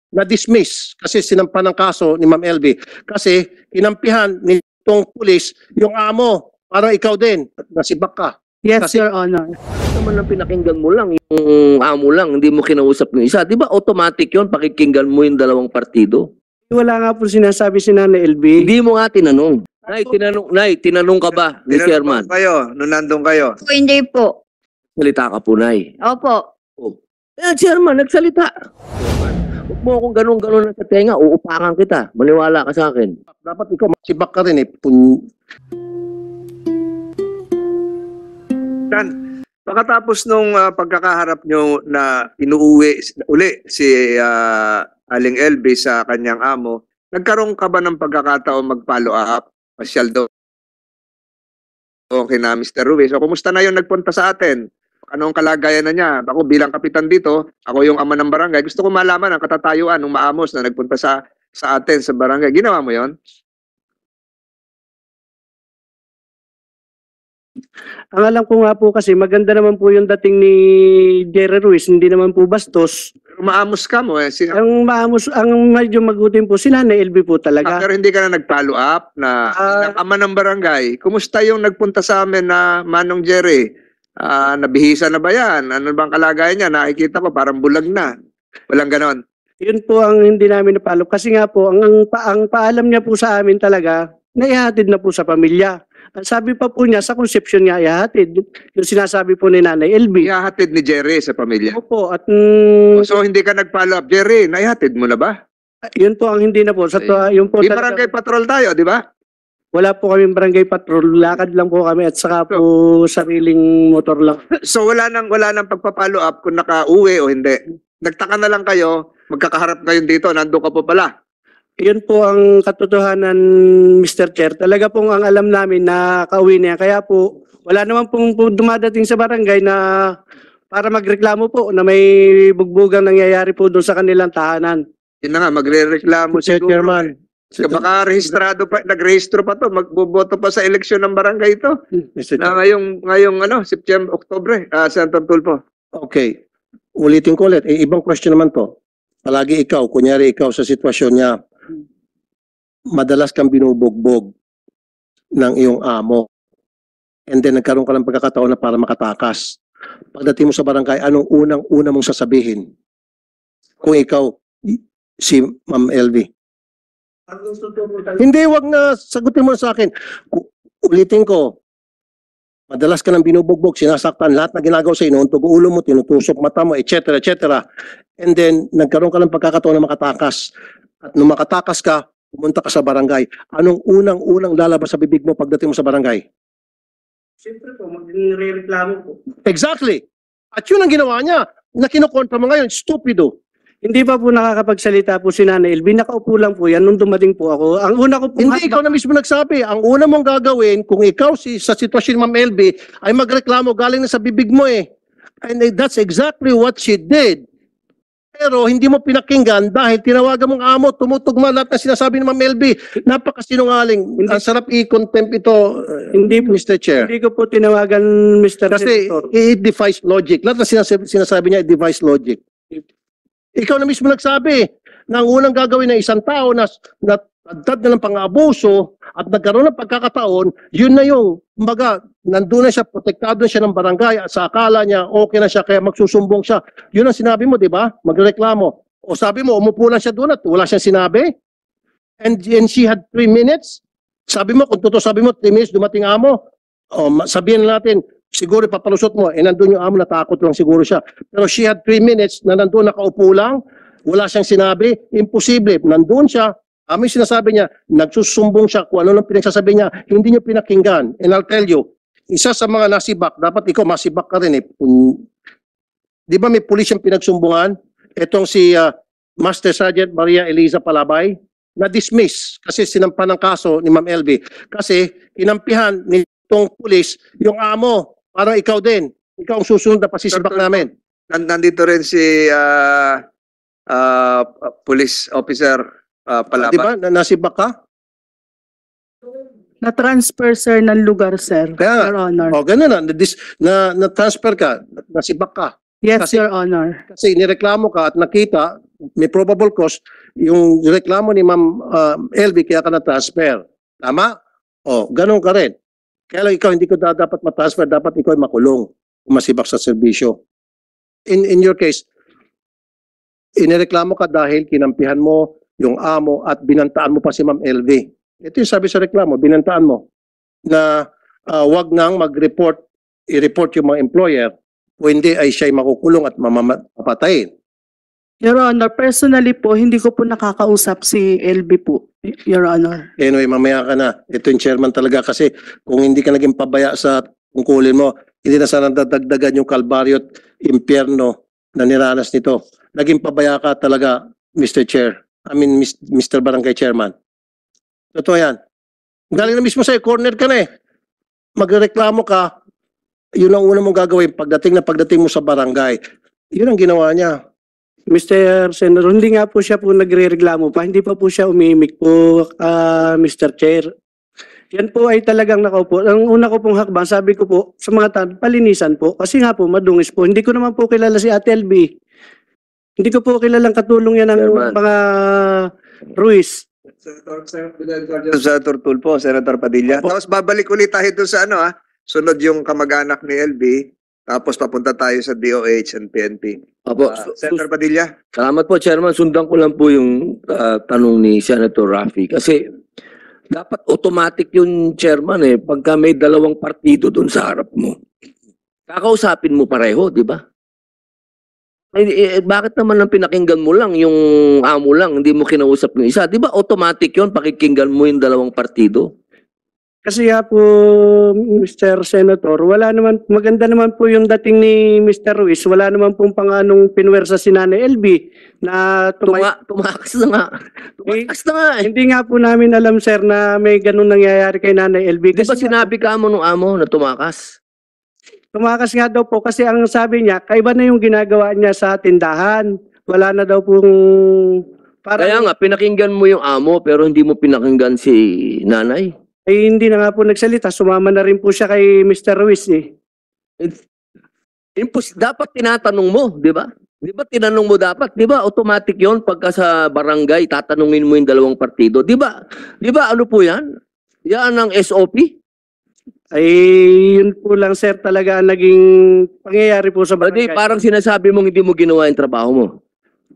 na-dismiss kasi sinampan ng kaso ni Ma'am LV. Kasi kinampihan nitong pulis yung amo. Parang ikaw din, nasibak ka. Yes, Kasi- Your Honor. Naman ang pinakinggan mo lang, yung amo lang, hindi mo kinausap yung isa. Di ba automatic yun, pakikinggan mo yung dalawang partido? Wala nga po sinasabi si Nanay LV. Hindi mo nga tinanong. Nay, tinanong ka ba ni Chairman? Tinanong kayo, nung nandun kayo. Po, hindi po. Salita ka po, Nay. Opo. Chairman, nagsalita. Huwag mo akong ganun-ganun sa tenga, uupakan kita. Maniwala ka sa akin. Dapat ikaw masibak ka rin eh. Dan, pagkatapos nung pagkakaharap nyo na inuuwi uli si Aling LV sa kanyang amo, nagkaroon ka ba ng pagkakataon mag-follow up? Pasyal daw okay na Mr. Ruiz. So, kumusta na yung nagpunta sa atin? Anong kalagayan na niya? Ako bilang kapitan dito, ako yung ama ng barangay. Gusto ko malaman ang katatayuan ng maamos na nagpunta sa atin sa barangay. Ginawa mo yon? Ang alam ko nga po kasi maganda naman po yung dating ni Jerry Ruiz, hindi naman po bastos. Maamos ka mo eh. Ang medyo magutin po si Nanay LV po talaga. Pero hindi ka na nag-follow up na ng ama ng barangay. Kumusta yung nagpunta sa amin na Manong Jerry? Nabihisa na ba yan? Ano bang kalagayan niya? Nakikita ko parang bulag na. Walang ganon. Yun po ang hindi namin napalo. Kasi nga po, ang paalam niya po sa amin talaga, naihatid na po sa pamilya. Ang sabi pa po niya, sa conception niya, ihatid. Yung sinasabi po ni Nanay LV. Ihahatid ni Jerry sa pamilya. Opo, at So hindi ka nag-follow up. Jerry, naihatid mo na ba? yun po ang hindi na po. Yun po Di talaga, barangay patrol tayo, di ba? wala po kaming barangay patrol. Lakad lang po kami at saka po sariling motor lang. So wala nang pagpa-follow up kung nakauwi o hindi. Nagtaka na lang kayo, magkakaharap ngayon dito, nandun ka po pala. Yun po ang katotohanan, Mr. Chair. Talaga pong ang alam namin na kauwi niya. Kaya po, wala naman pong dumadating sa barangay na para magreklamo po na may bugbugang nangyayari po doon sa kanilang tahanan. Yun na nga, magre-reklamo Mr. siguro. Chairman. Baka rehistrado pa, nagrehistro pa to, magboboto pa sa eleksyon ng barangay ito. Mr. Na ngayong September, Oktubre, Senator Tulfo. Okay. Ulitin ko ulit. Ibang question naman to. Palagi ikaw, kunyari ikaw sa sitwasyon niya, madalas kang binubugbog ng iyong amo. And then nagkaroon ka ng pagkakataon na para makatakas. Pagdating mo sa barangay, anong unang-una mong sasabihin? Kung ikaw, si Ma'am LV. Hindi, wag na. Sagutin mo na sa akin. Ulitin ko. Madalas ka ng binubugbog, sinasaktan, lahat na ginagawa sa inuuntog ulo mo, tinutusok mata mo, etc. etc. And then, nagkaroon ka ng pagkakataon na makatakas. At nung makatakas ka, pumunta ka sa barangay. Anong unang-unang lalabas sa bibig mo pagdating mo sa barangay? Siyempre po, magre-reklamo po. Exactly. At yun ang ginawa niya. Na kinukontra mo ngayon, stupido. Hindi pa po nakakapagsalita po si Nanay LV. Nakaupo lang po yan nung dumating po ako. Ang una ko po... Hindi, ikaw na mismo nagsabi. Ang una mong gagawin, kung ikaw sa sitwasyon ni Ma'am LV, ay magreklamo galing na sa bibig mo eh. And that's exactly what she did. Pero hindi mo pinakinggan dahil tinawagan mong amo, tumutugma lahat na sinasabi ni Ma'am LV. Napakasinungaling. Ang sarap i-contempt ito, Hindi po, Mr. Chair. hindi ko po tinawagan, Mr. Kasi Senator. it defies logic. Lahat na sinasabi niya, it defies logic. Ikaw na mismo nagsabi na ang unang gagawin ng isang tao na nagdad na ng pang-abuso at nagkaroon ng pagkakataon, yun na yung, kumbaga, nandun na siya, protektado na siya ng barangay at sa akala niya, okay na siya, kaya magsusumbong siya. Yun ang sinabi mo, di ba? Magreklamo. O sabi mo, umupo lang siya doon at wala siyang sinabi. And she had 3 minutes. Sabi mo, kung totoo sabi mo, 3 minutes dumating amo. O sabihin natin, siguro papalusot mo, nandun yung amo, natakot lang siguro siya. Pero she had 3 minutes na nandun nakaupo lang, wala siyang sinabi, imposible. Nandun siya, yung sinasabi niya, nagsusumbong siya kung ano lang pinagsasabi niya, hindi niyo pinakinggan. And I'll tell you, isa sa mga nasibak, dapat ikaw masibak ka rin eh. Di ba may pulis yung pinagsumbungan? Itong si Master Sergeant Maria Eliza Palabay, na-dismiss kasi sinampan ng kaso ni Ma'am LV. Kasi kinampihan nitong pulis yung amo. Parang ikaw din. Ikaw ang susunod na pasisibak namin. Nandito rin si police officer Palabay. Di ba? Nasibak ka? Na-transfer, sir, ng lugar, sir. Kaya nga. Your Honor. O, ganun na. Na-transfer ka. Nasibak ka. Yes, Kasi- Your Honor. Kasi nireklamo ka at nakita, may probable cause, yung reklamo ni Ma'am LV kaya ka na-transfer. Tama? O, ganun ka rin. Kaya lang ikaw hindi ko dapat ma-transfer, dapat ikaw ay makulong kung masibak sa serbisyo. In your case, inireklamo ka dahil kinampihan mo yung amo at binantaan mo pa si Ma'am LV. Ito yung sabi sa reklamo, binantaan mo na wag nang mag-report, i-report yung mga employer o hindi ay siya'y makukulong at mamapatayin. Your Honor, personally po, hindi ko po nakakausap si LB po, Your Honor. Anyway, mamaya ka na. Ito yung chairman talaga kasi kung hindi ka naging pabaya sa tungkulin mo, hindi na sana dadagdagan yung kalbaryo at impyerno na niranas nito. Naging pabaya ka talaga, Mr. Chair. Mr. Barangay Chairman. Totoo yan. Galing na mismo sa'yo, corner ka na eh. Magreklamo ka, yun ang una mong gagawin pagdating mo sa barangay. Yun ang ginawa niya. Mr. Senator, hindi nga po siya po nagre-reklamo pa. Hindi pa po siya umimik po, Mr. Chair. Yan po ay talagang nakaupo. Ang una ko pong hakbang, sabi ko po sa mga tao, palinisan po. Kasi nga po, madungis po. Hindi ko naman po kilala si Ate LB. Hindi ko po kilalang katulong yan ng Chairman. mga Ruiz. Senator Tulfo, Senator Padilla. Opo. Tapos babalik ulit tayo doon sa sunod yung kamag-anak ni LB, tapos papunta tayo sa DOH and PNP. Opo, Senator Padilla. salamat po, Chairman. Sundan ko lang po yung tanong ni Senator Raffy. Kasi dapat automatic yung Chairman pagka may dalawang partido doon sa harap mo. Kakausapin mo pareho, di ba? Bakit naman ang pinakinggan mo lang, yung amo lang, hindi mo kinausap yung isa? Di ba automatic yun, pakikinggan mo yung dalawang partido? Kasi nga po, Mr. Senator, wala naman, maganda naman po yung dating ni Mr. Ruiz. Wala naman pong panganong pinwersa si Nanay LB na Tumakas na nga. Tumakas na nga eh. Hindi nga po namin alam, sir, na may ganun nangyayari kay Nanay LB. Di ba Kasi sinabi ka mo nung amo na tumakas? tumakas nga daw po kasi ang sabi niya, kaiba na yung ginagawa niya sa tindahan. Wala na daw pong... Kaya nga, pinakinggan mo yung amo pero hindi mo pinakinggan si nanay. Ay hindi na nga po nagsalita. Sumama na rin po siya kay Mr. Ruiz eh. Dapat tinatanong mo, di ba? Di ba tinanong mo dapat? Di ba automatic yon pagka sa barangay, tatanungin mo yung dalawang partido. Di ba? Di ba ano po yan? Yan ang SOP? Ay yun po lang, sir, talaga ang naging pangyayari po sa Hindi, barangay. parang sinasabi mong hindi mo ginawa yung trabaho mo.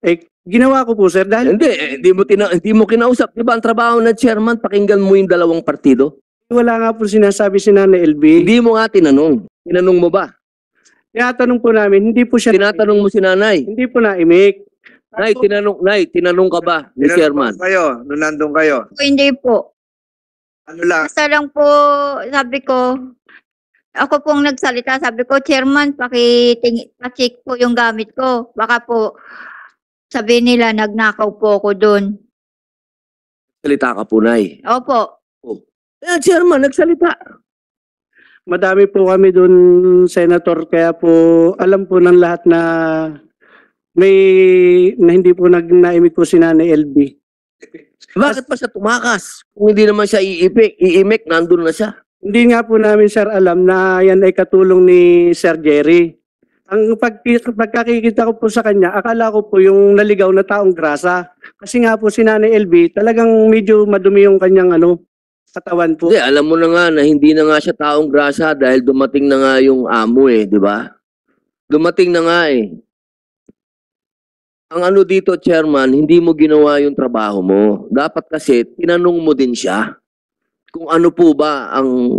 Eh, ginawa ko po, sir, dahil Hindi mo kinausap. Di ba ang trabaho ng chairman, pakinggan mo yung dalawang partido? wala nga po sinasabi si Nanay LB. Hindi mo nga tinanong. Tinanong mo ba? Tinatanong po namin, hindi po siya... Tinatanong mo si nanay. Hindi po naimik. Nay, tinanong ka ba ni chairman? Kayo, nung nandun kayo. Hindi po. Ano lang? Basta lang po, sabi ko, ako pong nagsalita, sabi ko, Chairman, pa-check po yung gamit ko. Baka po, sabi nila, nagnakaw po ako doon. Salita ka po, Nay. Opo. Chairman, nagsalita. Madami po kami doon, Senator, kaya po alam po ng lahat na hindi po naimik po si Nanay LB. Bakit pa siya tumakas? Kung hindi naman siya iimik, nandun na siya. Hindi nga po namin, sir, alam na yan ay katulong ni Sir Jerry. Ang pagkakikita ko po sa kanya, akala ko po yung naligaw na taong grasa. Kasi nga po si Nanay LB, talagang medyo madumi yung kanyang katawan po. Hindi, alam mo na nga na hindi na nga siya taong grasa dahil dumating na nga yung amo di ba? Dumating na nga Ang ano dito, chairman, hindi mo ginawa yung trabaho mo. Dapat kasi, tinanong mo din siya kung ano po ba ang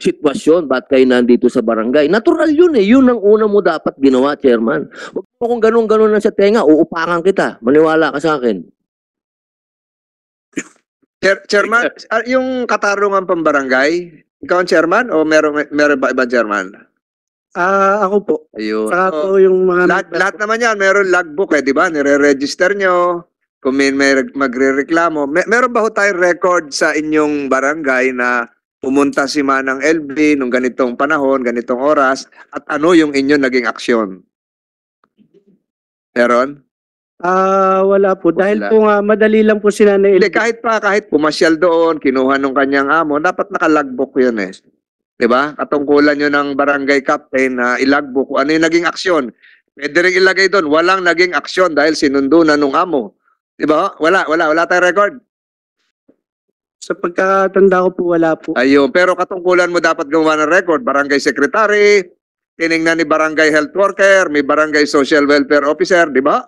sitwasyon, ba't kayo nandito sa barangay. Natural yun yun ang una mo dapat ginawa, chairman. Huwag mo kung ganun-ganun na sa tenga, uupakan kita. Maniwala ka sa akin. Chairman, yung katarungan pambarangay, ikaw ang chairman o meron ba ibang chairman? Ako po. Ayun. Saka So, po yung mga... lahat naman yan, meron logbook di ba? Nire-register nyo, kung may magre-reklamo. Meron ba ho tayong record sa inyong barangay na pumunta si Manang LB nung ganitong panahon, ganitong oras, at ano yung inyong naging aksyon? Meron? Wala po. Dahil Wala. po nga, madali lang po si Nanay Hindi, LB. kahit pumasyal doon, kinuha nung kanyang amo, dapat naka-logbook yun Di ba? Katungkulan nyo ng barangay captain na ilagbook kung ano yung naging aksyon. Pwede rin ilagay doon, walang naging aksyon dahil sinundo na nung amo. Di ba? Wala tayong record. Sa pagkatanda ko po, wala po. Ayun, pero katungkulan mo dapat gumawa ng record. Barangay secretary, tiningnan ni barangay health worker, may barangay social welfare officer, di ba?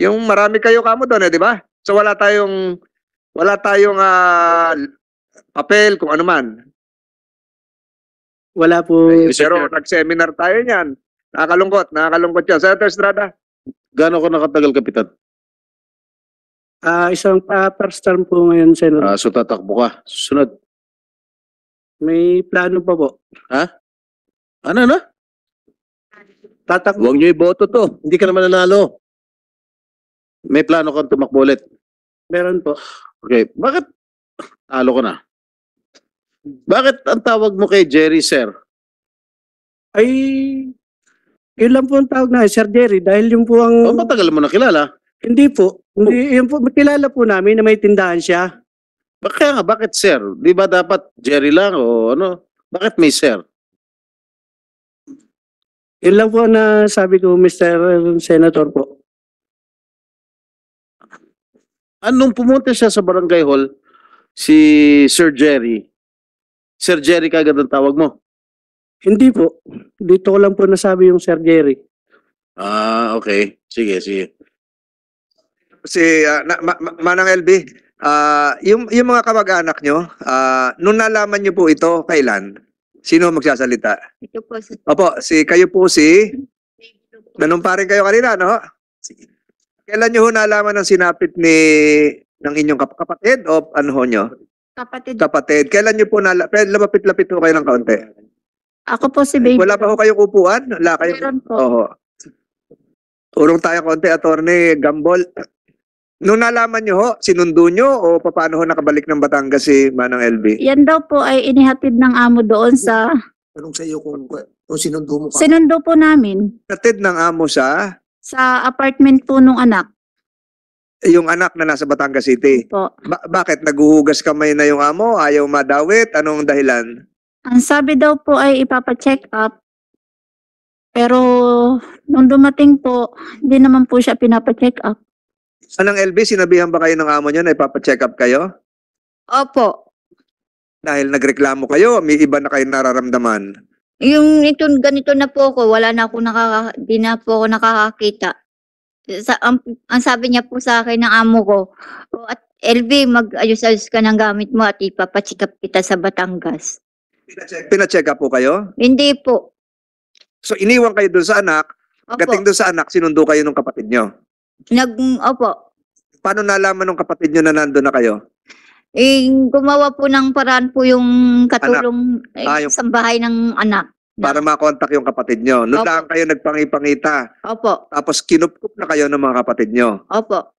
Yung marami kayo kamo doon, di ba? So wala tayong papel kung ano man. Wala po. Pero nag-seminar tayo niyan. Nakakalungkot yan. Senator Estrada. Gaano ko nakatagal, Kapitan? Isang first term po ngayon, Senator. So tatakbo ka. Susunod. May plano pa po. Ano na? Tatakbo. Huwag niyo iboto to. Hindi ka naman nanalo. May plano kang tumakbo ulit. Meron po. Okay. Bakit? Talo ko na. Bakit ang tawag mo kay Jerry, sir? Ay, yun lang po ang tawag na, Sir Jerry, dahil yung po ang... Matagal mo na kilala. Hindi po. Hindi, yun po, kilala po namin na may tindahan siya. Kaya nga, bakit sir? Di ba dapat Jerry lang o ano? Bakit may sir? Yun lang po na sabi ko, Mr. Senator po. Anong pumunta siya sa barangay hall, si Sir Jerry kagad ang tawag mo? Hindi po. Dito ko lang po nasabi yung Sir Jerry. Okay. Sige. Manang LB, yung mga kamag-anak nyo, nung nalaman nyo po ito, kailan? Sino magsasalita? Ito po si Opo, kayo po nanumparin kayo kanina, no? Kailan nyo ho nalaman ng sinapit ng inyong kapatid o ano ho nyo? kapatid. Kapatid. Kailan nyo po lapit-lapit ho kayo ng kaunti? Ako po si baby. Wala pa ho kayong upuan? Wala kayo? Meron po. Oo. Urong tayo konti, Attorney Gambol. Nung nalaman nyo ho, sinundo nyo o paano ho nakabalik ng Batangas si Manang LB? Yan daw po ay inihatid ng amo doon sa... Tanong sa iyo kung sinundo mo ka. Sinundo po namin Natid ng amo sa sa apartment po nung anak yung anak na nasa Batangas City. po. Bakit? Naguhugas kamay na yung amo? Ayaw madawit? Anong dahilan? Ang sabi daw po ay ipapacheck up. Pero nung dumating po, hindi naman po siya pinapacheck up. Manang LB, sinabihan ba kayo ng amo nyo na ipapacheck up kayo? Opo. Dahil nagreklamo kayo, may iba na kayo nararamdaman. Yung ito, ganito na po ako, di na po ako nakakakita. Ang sabi niya po sa akin ng amo ko, at LB, mag-ayos-ayos ka ng gamit mo at ipapacheck up kita sa Batangas. Pina-check up po kayo? Hindi po. So iniwan kayo doon sa anak, Opo. gating doon sa anak, sinundo kayo ng kapatid nyo. Opo. Paano nalaman ng kapatid nyo na nandun na kayo? Gumawa po ng paraan po yung katulong Yung- sa bahay ng anak. Para makontak yung kapatid nyo. Noon Opo. lang kayo nagpangipangita. Opo. Tapos kinupkup na kayo ng mga kapatid nyo. Opo.